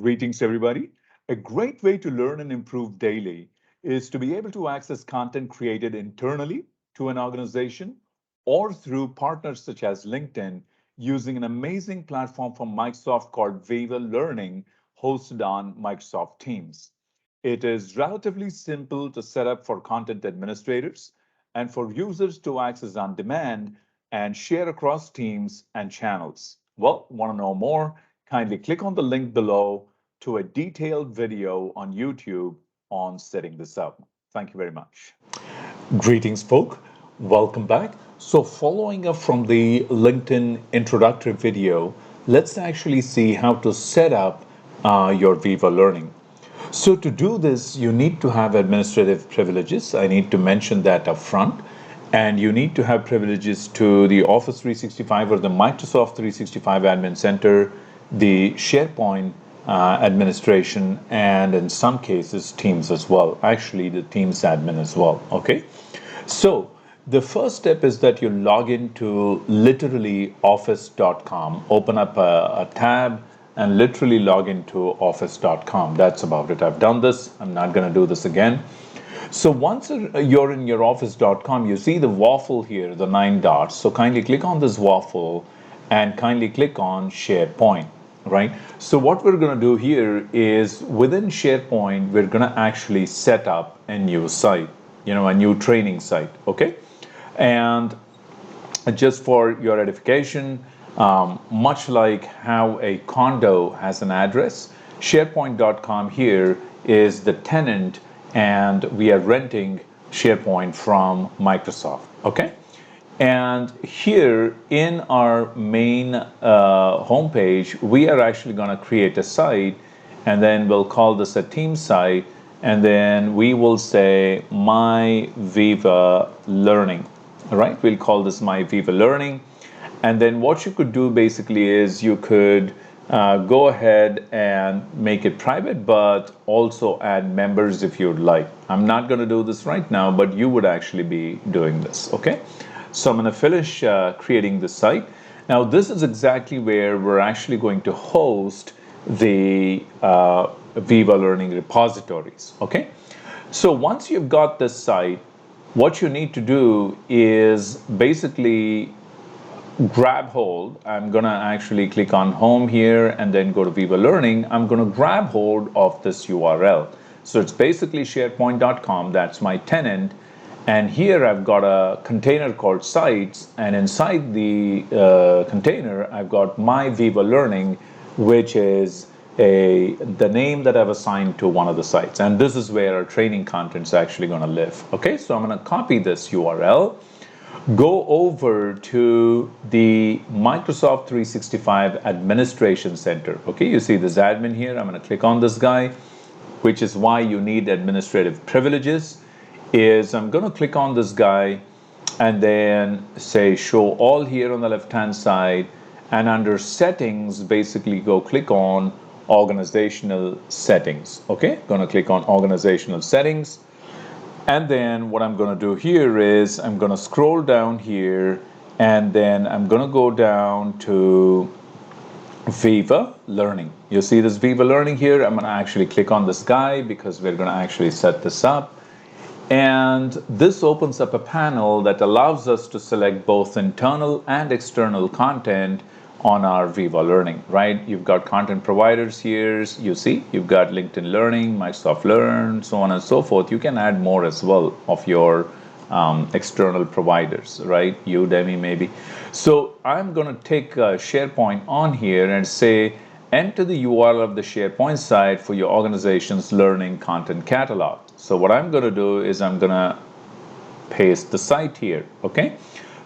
Greetings, everybody. A great way to learn and improve daily is to be able to access content created internally to an organization or through partners such as LinkedIn using an amazing platform from Microsoft called Viva Learning, hosted on Microsoft Teams. It is relatively simple to set up for content administrators and for users to access on demand and share across teams and channels. Well, want to know more? Kindly click on the link below to a detailed video on YouTube on setting this up. Thank you very much. Greetings, folk. Welcome back. So, following up from the LinkedIn introductory video, let's actually see how to set up your Viva Learning. So, to do this, you need to have administrative privileges. I need to mention that up front. And you need to have privileges to the Office 365 or the Microsoft 365 Admin Center, the SharePoint administration, and in some cases Teams as well. Actually, the Teams admin as well. Okay, so the first step is that you log into literally office.com. Open up a tab and literally log into office.com. That's about it. I've done this. I'm not going to do this again. So once you're in your office.com, you see the waffle here, the 9 dots. So kindly click on this waffle and kindly click on SharePoint, right? So what we're going to do here is within SharePoint, we're going to actually set up a new site, a new training site, okay? And just for your edification, much like how a condo has an address, SharePoint.com here is the tenant, and we are renting SharePoint from Microsoft, okay? And here in our main homepage, we are actually going to create a site, and then we'll call this a team site, and then we will say My Viva Learning, all right? We'll call this My Viva Learning. And then what you could do basically is you could go ahead and make it private, but also add members if you'd like. I'm not going to do this right now, but you would actually be doing this, okay? So I'm going to finish creating the site. Now, this is exactly where we're actually going to host the Viva Learning repositories, okay? So once you've got this site, what you need to do is basically grab hold. I'm going to actually click on home here and then go to Viva Learning. I'm going to grab hold of this URL. So it's basically sharepoint.com. That's my tenant. And here I've got a container called sites. And inside the container, I've got my Viva Learning, which is the name that I've assigned to one of the sites. And this is where our training content is actually going to live. Okay, so I'm going to copy this URL. Go over to the Microsoft 365 Administration Center. Okay, you see this admin here. I'm going to click on this guy, which is why you need administrative privileges. I'm going to click on this guy and then say show all here on the left-hand side. And under settings, basically go click on organizational settings. Okay, going to click on organizational settings. And then what I'm going to do here is I'm going to scroll down here and then I'm going to go down to Viva Learning. You see this Viva Learning here? I'm going to actually click on this guy because we're going to actually set this up. And this opens up a panel that allows us to select both internal and external content on our Viva Learning, right? You've got content providers here. You see, you've got LinkedIn Learning, Microsoft Learn, so on and so forth. You can add more as well of your external providers, right? Udemy maybe. So I'm going to take SharePoint on here and say, enter the URL of the SharePoint site for your organization's learning content catalog. So what I'm going to do is I'm going to paste the site here, okay?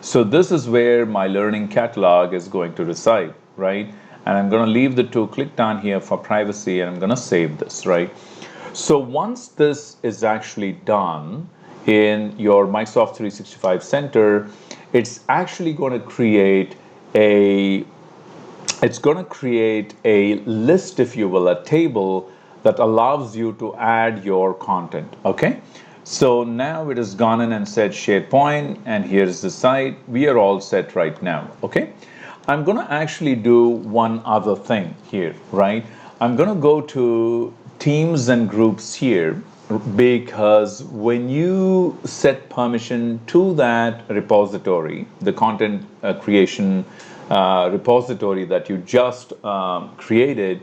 So this is where my learning catalog is going to reside, right? And I'm going to leave the two clicked on here for privacy, and I'm going to save this, right? So once this is actually done in your Microsoft 365 Center, it's actually going to create a list, if you will, a table that allows you to add your content, okay? So now it has gone in and said SharePoint, and here's the site. We are all set right now, okay? I'm going to actually do one other thing here, right? I'm going to go to teams and groups here because when you set permission to that repository, the content creation repository that you just created,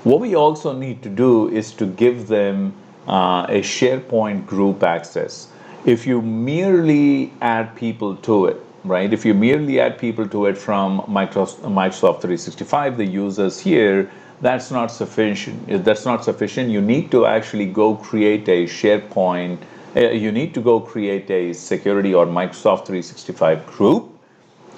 what we also need to do is to give them a SharePoint group access. If you merely add people to it, right? If you merely add people to it from Microsoft 365, the users here, that's not sufficient. That's not sufficient. You need to actually go create a SharePoint. You need to go create a security or Microsoft 365 group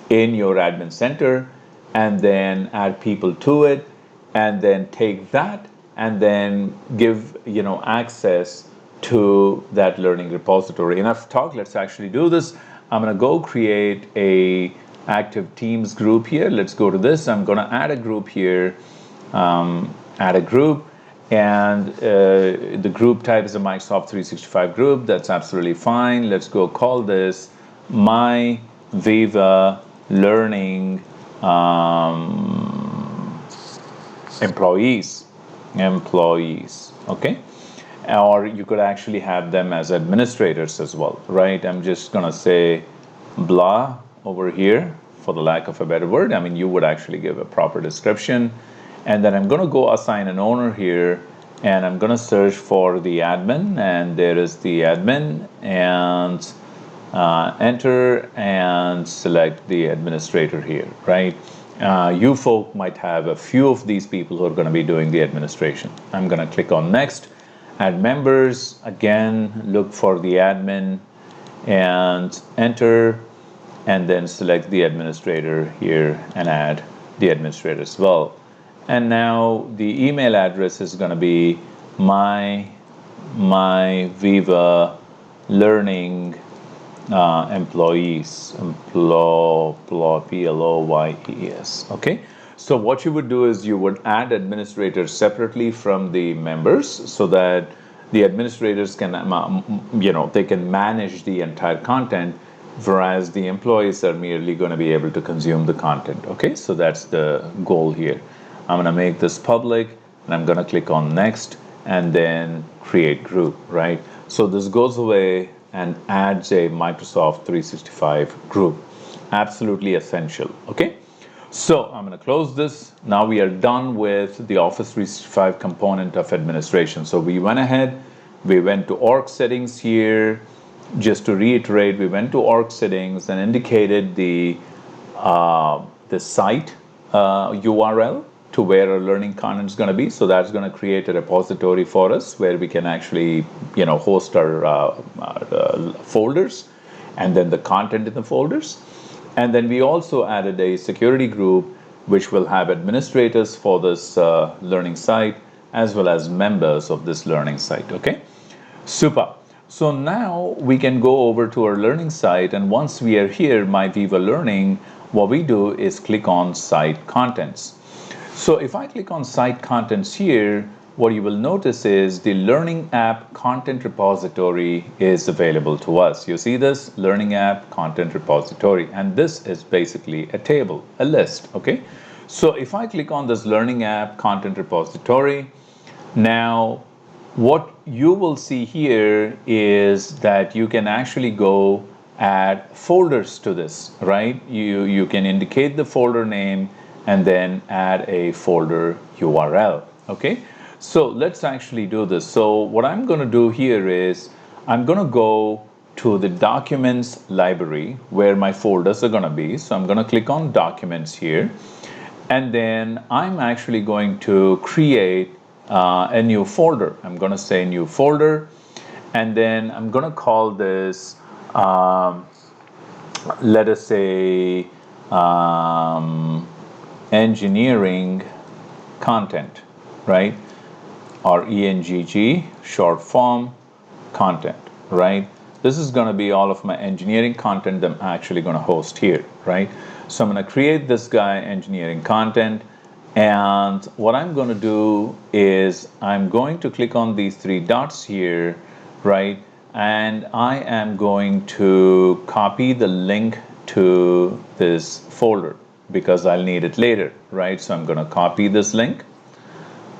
in your admin center and then add people to it and then take that and then give access to that learning repository. Enough talk, let's actually do this. I'm going to go create a active teams group here. Let's go to this. I'm going to add a group here, add a group, and the group type is a Microsoft 365 group. That's absolutely fine. Let's go call this my Viva Learning employees, okay? Or you could actually have them as administrators as well, right? I'm just gonna say blah over here for the lack of a better word. I mean, you would actually give a proper description. And then I'm gonna go assign an owner here and I'm gonna search for the admin, and there is the admin, and enter and select the administrator here, right? You folk might have a few of these people who are going to be doing the administration. I'm going to click on next, add members, again look for the admin and enter, and then select the administrator here and add the administrator as well. And now the email address is going to be my Viva Learning employees, Ployes. Okay, so what you would do is you would add administrators separately from the members so that the administrators can they can manage the entire content, whereas the employees are merely going to be able to consume the content. Okay, so that's the goal here. I'm going to make this public and I'm going to click on next and then create group, right? So this goes away and adds a Microsoft 365 group. Absolutely essential, okay? So I'm going to close this. Now we are done with the Office 365 component of administration. So we went ahead, we went to org settings here. Just to reiterate, we went to org settings and indicated the site URL to where our learning content is going to be. So that's going to create a repository for us where we can actually, host our folders and then the content in the folders. And then we also added a security group which will have administrators for this learning site as well as members of this learning site. Okay, super. So now we can go over to our learning site, and once we are here, My Viva Learning, what we do is click on Site Contents. So if I click on Site Contents here, what you will notice is the Learning App Content Repository is available to us. You see this? Learning App Content Repository. And this is basically a table, a list, okay? So if I click on this Learning App Content Repository, now what you will see here is that you can actually go add folders to this, right? You can indicate the folder name and then add a folder URL, okay? So let's actually do this. So what I'm going to do here is I'm going to go to the Documents library where my folders are going to be. So I'm going to click on Documents here, and then I'm actually going to create a new folder. I'm going to say New Folder, and then I'm going to call this, let us say, Engineering Content, right? Or ENGG, short form, content, right? This is going to be all of my engineering content that I'm actually going to host here, right? So I'm going to create this guy, engineering content, and what I'm going to do is I'm going to click on these three dots here, right? And I am going to copy the link to this folder because I'll need it later, right? So I'm going to copy this link,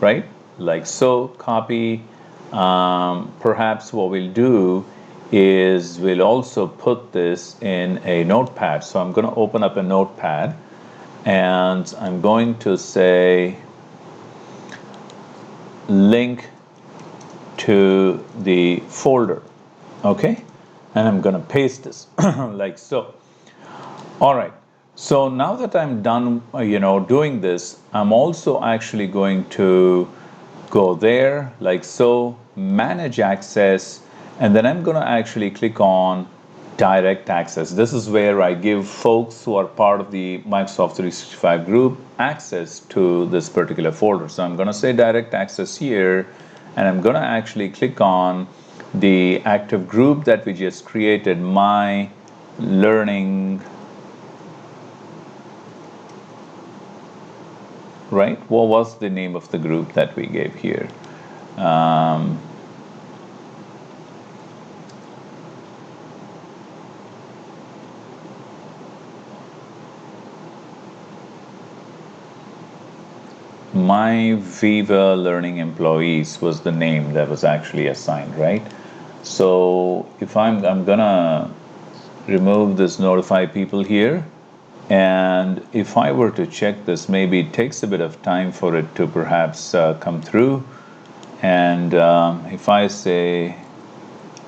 right? Like so, copy. Perhaps what we'll do is we'll also put this in a notepad. So I'm going to open up a notepad and I'm going to say link to the folder, okay? And I'm going to paste this like so. All right. So now that I'm done, doing this, I'm also actually going to go there like so, manage access, and then I'm going to actually click on direct access. This is where I give folks who are part of the Microsoft 365 group access to this particular folder. So I'm going to say direct access here, and I'm going to actually click on the active group that we just created, my learning, right? What was the name of the group that we gave here? My Viva Learning Employees was the name that was actually assigned, right? So if I'm gonna remove this notify people here, and if I were to check this, maybe it takes a bit of time for it to perhaps come through. And if I say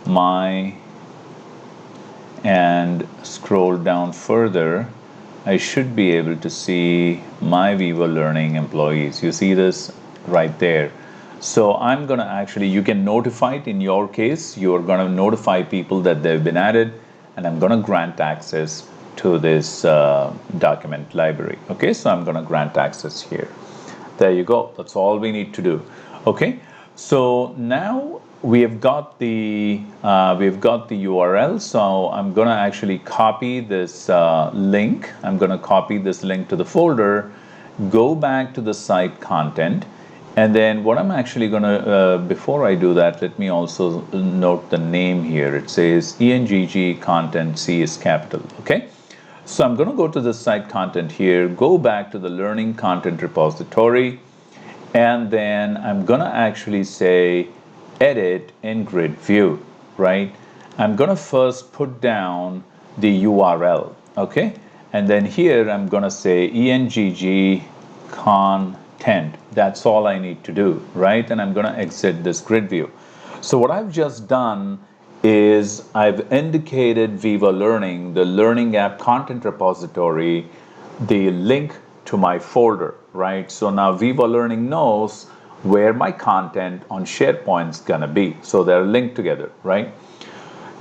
my and scroll down further, I should be able to see my Viva Learning employees. You see this right there. So I'm going to actually, you can notify it in your case. You're going to notify people that they've been added, and I'm going to grant access to this document library. Okay, so I'm going to grant access here. There you go. That's all we need to do. Okay, so now we've got the URL. So I'm going to actually copy this link. I'm going to copy this link to the folder, go back to the site content, and then what I'm actually going to, before I do that, let me also note the name here. It says ENGG content, C is capital. Okay. So I'm going to go to the site content here, go back to the learning content repository, and then I'm going to actually say edit in grid view, right? I'm going to first put down the URL, okay? And then here I'm going to say ENGG content. That's all I need to do, right? And I'm going to exit this grid view. So what I've just done is I've indicated Viva Learning, the Learning App Content Repository, the link to my folder, right? So now Viva Learning knows where my content on SharePoint is gonna be. So they're linked together, right?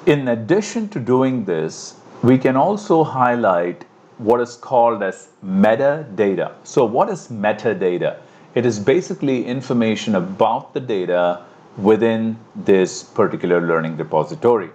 In addition to doing this, we can also highlight what is called as metadata. So what is metadata? It is basically information about the data within this particular learning repository.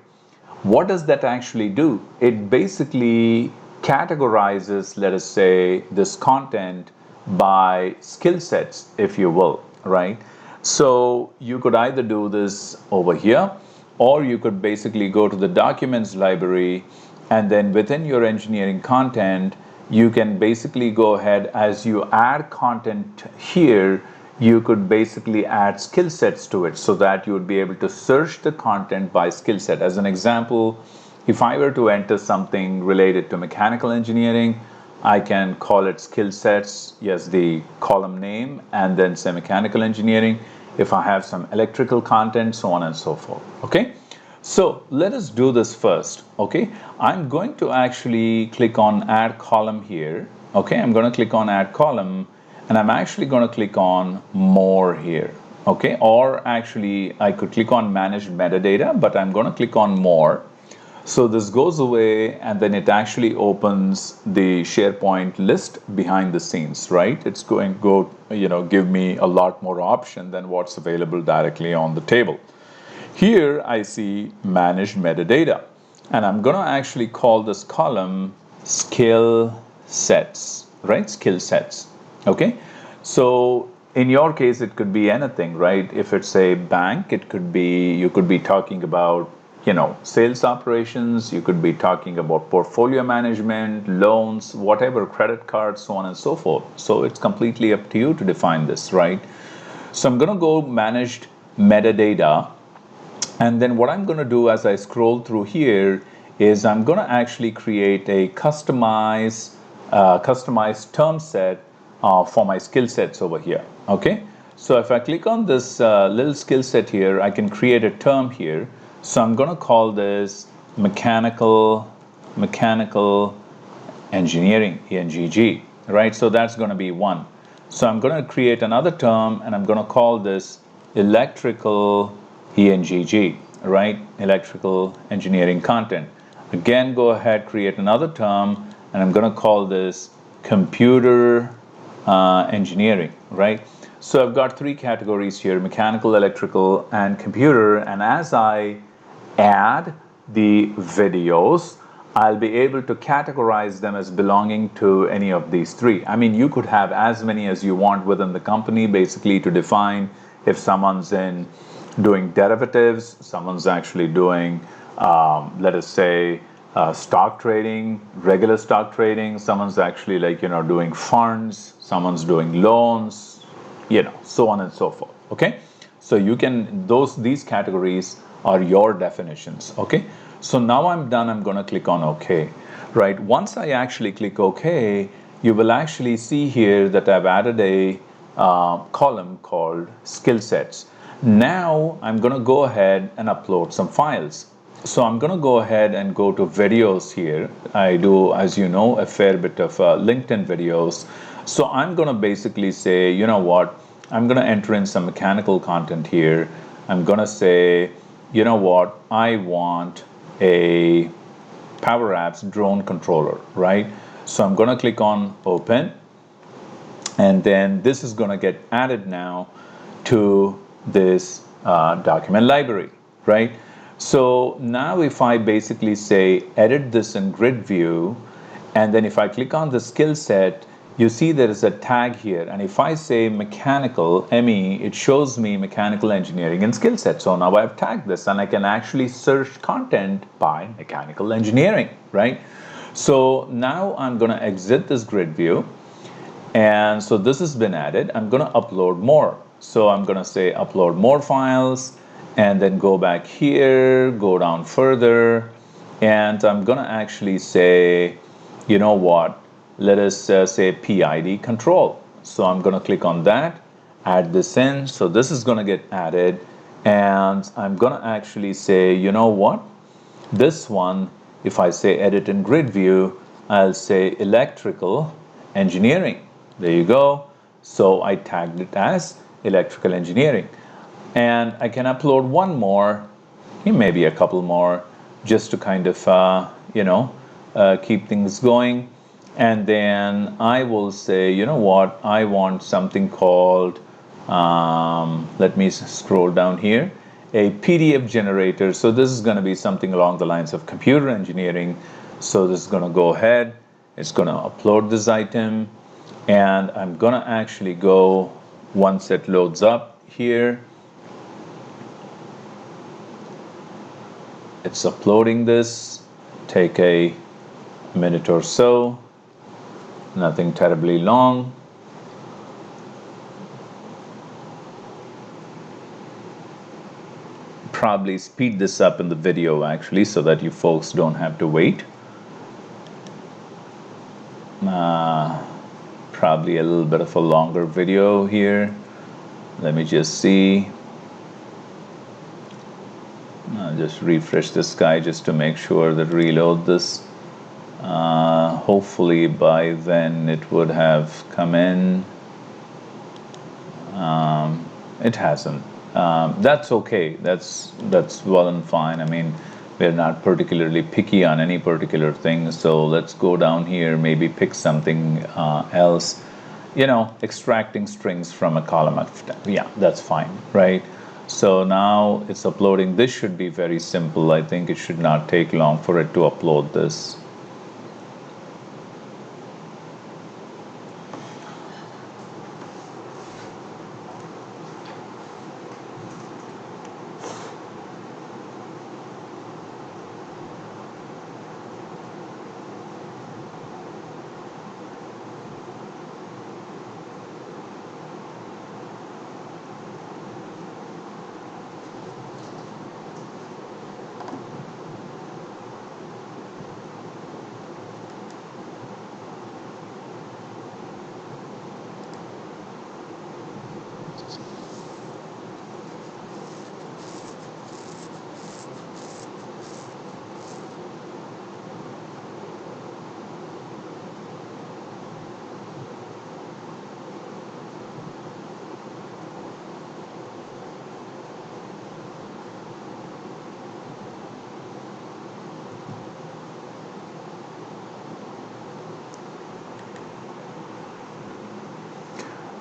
What does that actually do? It basically categorizes, let us say, this content by skill sets, if you will, right? So you could either do this over here, or you could basically go to the documents library, and then within your engineering content, you can basically go ahead, as you add content here, you could basically add skill sets to it so that you would be able to search the content by skill set. As an example, if I were to enter something related to mechanical engineering, I can call it skill sets, yes, the column name, and then say mechanical engineering. If I have some electrical content, so on and so forth, okay? So let us do this first, okay? I'm going to actually click on add column here, okay? I'm going to click on add column, and I'm actually going to click on more here, okay? Or actually I could click on manage metadata, but I'm going to click on more. So this goes away, and then it actually opens the SharePoint list behind the scenes, right? It's going to go, give me a lot more option than what's available directly on the table. Here I see managed metadata, and I'm going to actually call this column skill sets, right? Skill sets, okay? So in your case, it could be anything, right? If it's a bank, it could be, you could be talking about, sales operations, you could be talking about portfolio management, loans, whatever, credit cards, so on and so forth. So it's completely up to you to define this, right? So I'm going to go managed metadata. And then what I'm going to do as I scroll through here is I'm going to actually create a customized term set for my skill sets over here. Okay. So if I click on this little skill set here, I can create a term here. So I'm going to call this mechanical engineering, ENGG, right? So that's going to be one. So I'm going to create another term and I'm going to call this electrical ENGG, right? Electrical engineering content. Again, go ahead, create another term and I'm going to call this computer engineering, right? So I've got three categories here: mechanical, electrical, and computer. And as I add the videos, I'll be able to categorize them as belonging to any of these three. I mean, you could have as many as you want within the company, basically to define if someone's in doing derivatives, someone's actually doing, let us say, stock trading, regular stock trading, someone's actually like, doing funds, someone's doing loans, so on and so forth. Okay. So you can, these categories are your definitions. Okay. So now I'm done. I'm going to click on OK, right? Once I actually click OK, you will actually see here that I've added a column called skill sets. Now I'm going to go ahead and upload some files. So I'm going to go ahead and go to videos here. I do, as you know, a fair bit of LinkedIn videos. So I'm going to basically say, you know what, I'm going to enter in some mechanical content here. I'm going to say, you know what, I want a Power Apps drone controller, right? So I'm going to click on open. And then this is going to get added now to this document library, right? So now if I basically say edit this in grid view, and then if I click on the skill set, you see there is a tag here. And if I say mechanical, ME, it shows me mechanical engineering and skill set. So now I've tagged this and I can actually search content by mechanical engineering, right? So now I'm going to exit this grid view. And so this has been added. I'm going to upload more. So I'm going to say upload more files and then go back here, go down further. And I'm going to actually say, you know what, let us say PID control. So I'm going to click on that, add this in. So this is going to get added. And I'm going to actually say, you know what, this one, if I say edit in grid view, I'll say electrical engineering. There you go. So I tagged it as electrical engineering. And I can upload one more, maybe a couple more, just to kind of, keep things going. And then I will say, you know what, I want something called, let me scroll down here, a PDF generator. So this is going to be something along the lines of computer engineering. So this is going to go ahead, it's going to upload this item. And I'm going to actually go, once it loads up here, it's uploading this, take a minute or so, nothing terribly long. Probably speed this up in the video actually so that you folks don't have to wait. Probably a little bit of a longer video here. Let me just see. I'll just refresh this guy just to make sure that reload this. Hopefully by then it would have come in. It hasn't. That's okay. That's well and fine. I mean, we're not particularly picky on any particular thing. So let's go down here, maybe pick something else. Extracting strings from a column. Yeah, that's fine, right? So now it's uploading. This should be very simple. I think it should not take long for it to upload this.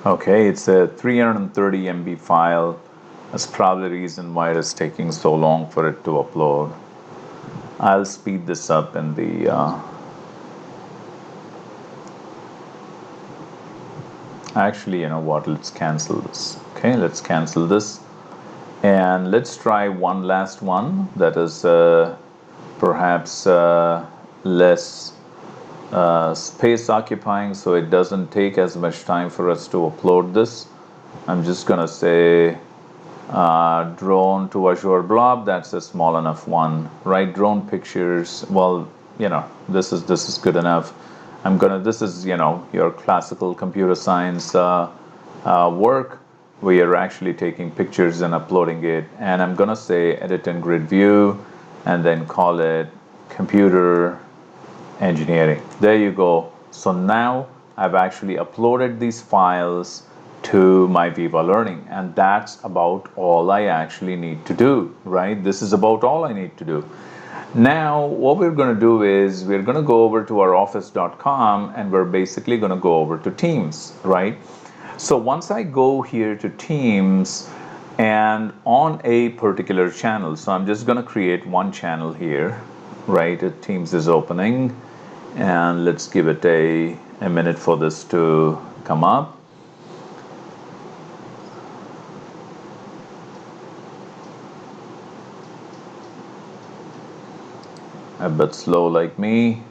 Okay, it's a 330 MB file. That's probably the reason why it is taking so long for it to upload. I'll speed this up in the actually, you know what, let's cancel this. Okay, let's cancel this, and let's try one last one that is perhaps less space occupying, so it doesn't take as much time for us to upload this. I'm just gonna say drone to Azure Blob. That's a small enough one, right? Drone pictures, well, you know, this is good enough. This is, you know, your classical computer science work where you're actually taking pictures and uploading it. And I'm gonna say edit in grid view and then call it computer engineering. There you go. So now I've actually uploaded these files to my Viva Learning, and that's about all I actually need to do, right? This is about all I need to do. Now, what we're going to do is we're going to go over to our office.com and we're basically going to go over to Teams, right? So once I go here to Teams and on a particular channel, so I'm just going to create one channel here, right? Teams is opening, and let's give it a minute for this to come up. A bit slow like me.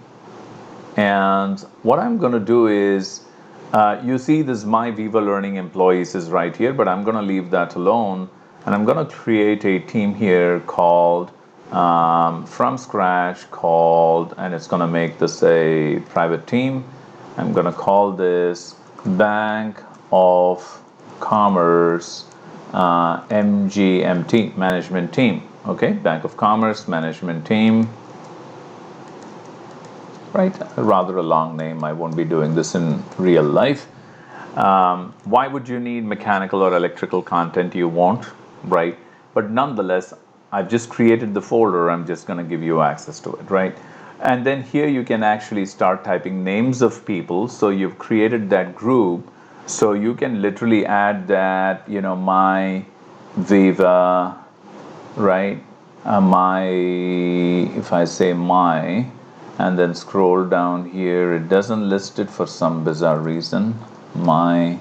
And what I'm going to do is, you see this My Viva Learning Employees is right here, but I'm going to leave that alone. And I'm going to create a team here called, from scratch called, and it's going to make this a private team. I'm going to call this Bank of Commerce MGMT, Management Team. Okay, Bank of Commerce Management Team. Right, rather a long name. I won't be doing this in real life. Why would you need mechanical or electrical content? You won't, right? But nonetheless, I've just created the folder. I'm just going to give you access to it, right? And then here you can actually start typing names of people. So you've created that group. So you can literally add that, you know, my Viva, right? If I say my, and then scroll down here, it doesn't list it for some bizarre reason. My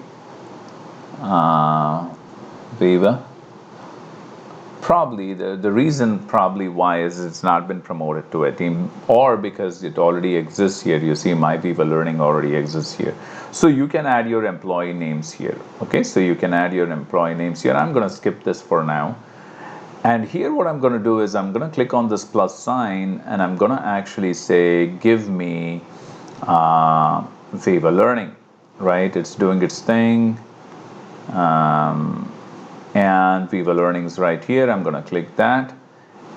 Viva. Probably the reason probably why is it's not been promoted to a team, or because it already exists here. You see my Viva Learning already exists here. So you can add your employee names here. Okay, so you can add your employee names here. I'm going to skip this for now. And here what I'm going to do is I'm going to click on this plus sign and I'm going to actually say give me Viva Learning, right? It's doing its thing, and Viva Learning is right here. I'm going to click that,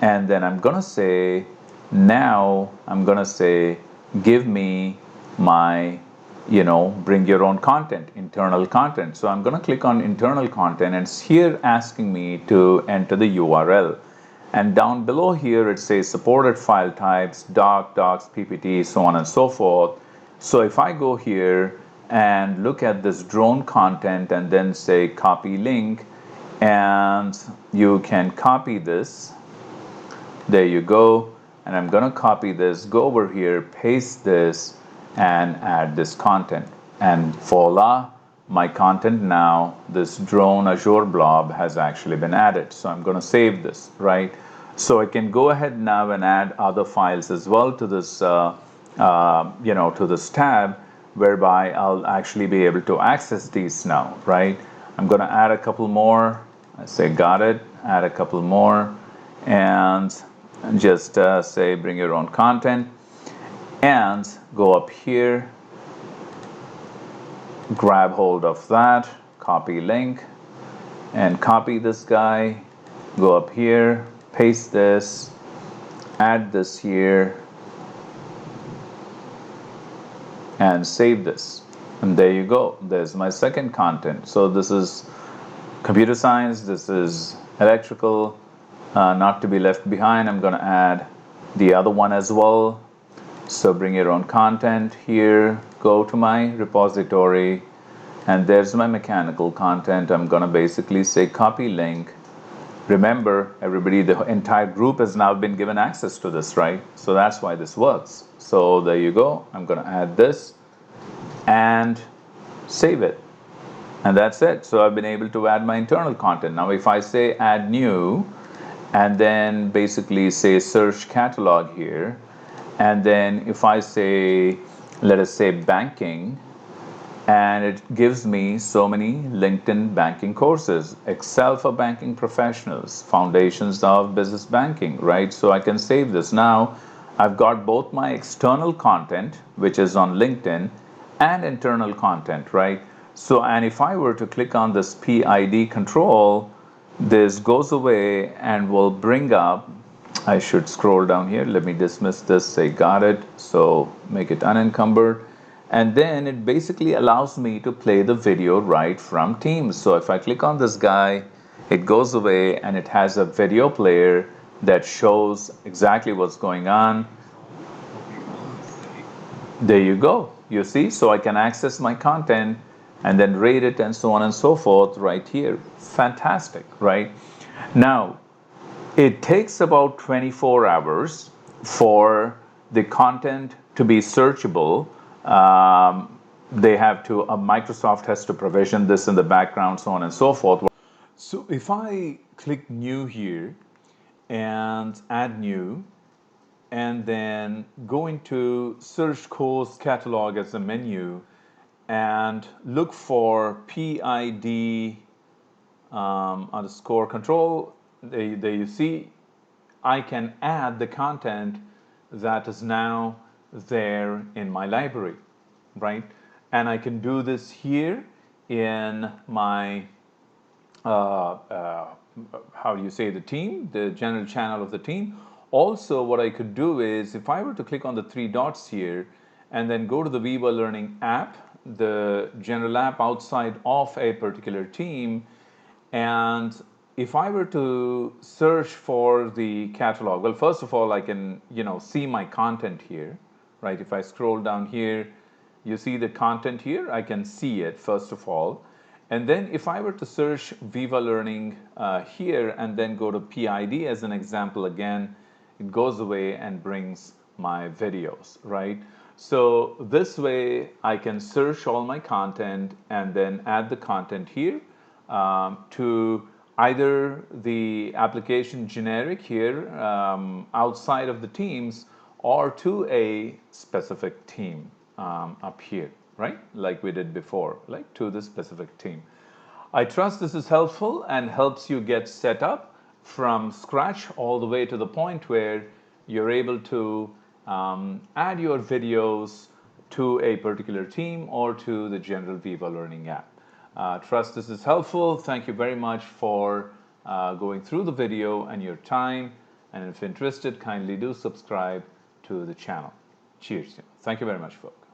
and then I'm going to say, now I'm going to say give me my, you know, bring your own content, internal content. So I'm going to click on internal content, and it's here asking me to enter the URL. And down below here, it says supported file types, doc, docs, PPT, so on and so forth. So if I go here and look at this drone content and then say copy link, and you can copy this. There you go. And I'm going to copy this, go over here, paste this, and add this content, and voila, my content now, this drone Azure blob has actually been added. So I'm going to save this, right? So I can go ahead now and add other files as well to this, you know, to this tab, whereby I'll actually be able to access these now, right? I'm going to add a couple more. I say got it, add a couple more, and just say bring your own content. And go up here, grab hold of that, copy link, and copy this guy, go up here, paste this, add this here, and save this. And there you go, there's my second content. So this is computer science, this is electrical, not to be left behind. I'm going to add the other one as well. So bring your own content here, go to my repository, and there's my mechanical content. I'm going to basically say copy link. Remember, everybody, the entire group has now been given access to this, right? So that's why this works. So there you go. I'm going to add this and save it. And that's it. So I've been able to add my internal content. Now, if I say add new, and then basically say search catalog here, and then if I say, let us say banking, and it gives me so many LinkedIn banking courses, Excel for banking professionals, foundations of business banking, right? So I can save this. Now I've got both my external content, which is on LinkedIn, and internal content, right? So, and if I were to click on this PID control, this goes away and will bring up, I should scroll down here. Let me dismiss this, say got it. So make it unencumbered. And then it basically allows me to play the video right from Teams. So if I click on this guy, it goes away and it has a video player that shows exactly what's going on. There you go. You see, so I can access my content and then rate it and so on and so forth right here. Fantastic, right? Now, it takes about 24 hours for the content to be searchable. They have to, Microsoft has to provision this in the background, so on and so forth. So if I click new here and add new, and then go into search course catalog as a menu and look for PID underscore control, there you see I can add the content that is now there in my library, right? And I can do this here in my how do you say, the team, the general channel of the team. Also, what I could do is, if I were to click on the three dots here and then go to the Viva Learning app, the general app outside of a particular team, and if I were to search for the catalog, well, first of all, I can, see my content here, right? If I scroll down here, you see the content here, I can see it first of all. And then if I were to search Viva Learning here and then go to PID as an example again, it goes away and brings my videos, right? So this way I can search all my content and then add the content here to either the application generic here outside of the teams or to a specific team up here, right? Like we did before, like to the specific team. I trust this is helpful and helps you get set up from scratch all the way to the point where you're able to add your videos to a particular team or to the general Viva Learning app. Trust this is helpful. Thank you very much for going through the video and your time. And if interested, kindly do subscribe to the channel. Cheers. Thank you very much, folks.